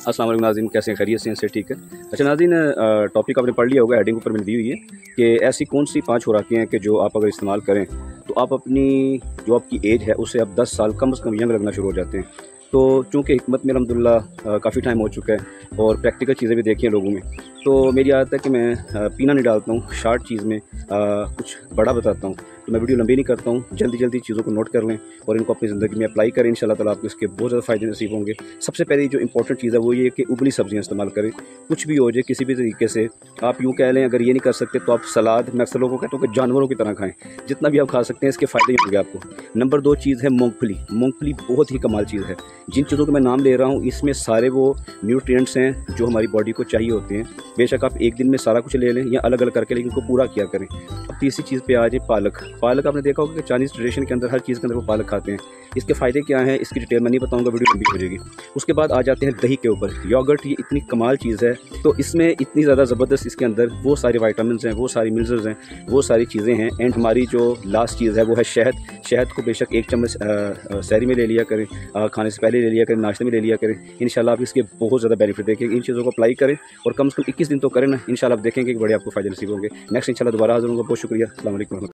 अस्सलाम वालेकुम नाज़रीन, कैसे हैं? खैरियत से ठीक है। अच्छा नाज़रीन, टॉपिक आपने पढ़ लिया होगा, हेडिंग ऊपर मैंने दी हुई है कि ऐसी कौन सी 5 खुराकें हैं कि जो आप अगर इस्तेमाल करें तो आप अपनी जो आपकी एज है उससे आप 10 साल कम से कम यंग लगना शुरू हो जाते हैं। तो चूँकि हिकमत में अल्हम्दुलिल्लाह काफ़ी टाइम हो चुका है और प्रैक्टिकल चीज़ें भी देखी हैं लोगों में, तो मेरी आदत है कि मैं पीना नहीं डालता हूँ, शॉर्ट चीज़ में कुछ बड़ा बताता हूँ। तो मैं वीडियो लंबी नहीं करता हूँ, जल्दी चीज़ों को नोट कर लें और इनको अपनी ज़िंदगी में अप्लाई करें। इंशाल्लाह ताला आपको इसके बहुत ज़्यादा फ़ायदे नसीब होंगे। सबसे पहली जो इंपॉर्टेंट चीज़ है वो ये कि उबली सब्ज़ियाँ इस्तेमाल करें, कुछ भी हो जाए किसी भी तरीके से। आप यूँ कह लें, अगर ये नहीं कर सकते तो आप सलाद, मैं अक्सर लोगों को कहता हूँ कि जानवरों की तरह खाएँ, जितना भी आप खा सकते हैं इसके फ़ायदे ही होंगे आपको। नंबर 2 चीज़ है मूँगफली। मूँगफली बहुत ही कमाल चीज़ है। जिन चीज़ों के मैं नाम ले रहा हूँ इसमें सारे वो न्यूट्रिएंट्स हैं जो हमारी बॉडी को चाहिए होते हैं। बेशक आप एक दिन में सारा कुछ ले लें या अलग-अलग करके, लेकिन इनको पूरा किया करें। अब तीसरी चीज़ पे आ जाए पालक। पालक आपने देखा होगा कि चाइनीज़ ट्रेडिशन के अंदर हर चीज़ के अंदर वो पालक खाते हैं। इसके फ़ायदे क्या हैं इसकी डिटेल मैं नहीं बताऊँगा, वीडियो लंबी हो जाएगी। उसके बाद आ जाते हैं दही के ऊपर। योगर्ट ये इतनी कमाल चीज़ है, तो इसमें इतनी ज़्यादा ज़बरदस्त इसके अंदर वो सारे विटामिन्स हैं, वो सारी मिनरल्स हैं, वो सारी चीज़ें हैं। एंड हमारी जो लास्ट चीज़ है वो है शहद। शहद को बेशक 1 चम्मच सहरी में ले लिया करें, खाने से पहले ले लिया करें, नाश्ते में ले लिया करें। इंशाल्लाह आप इसके बहुत ज़्यादा बेनिफिट देखेंगे। इन चीज़ों को अप्लाई करें और कम से कम 21 दिन तो करें ना, इंशाल्लाह आप देखेंगे कि बड़े आपको फ़ायदे नसीब होंगे। नेक्स्ट इंशाल्लाह दोबारा हाज़िर होऊँगा। बहुत शुक्रिया। अस्सलाम वालेकुम।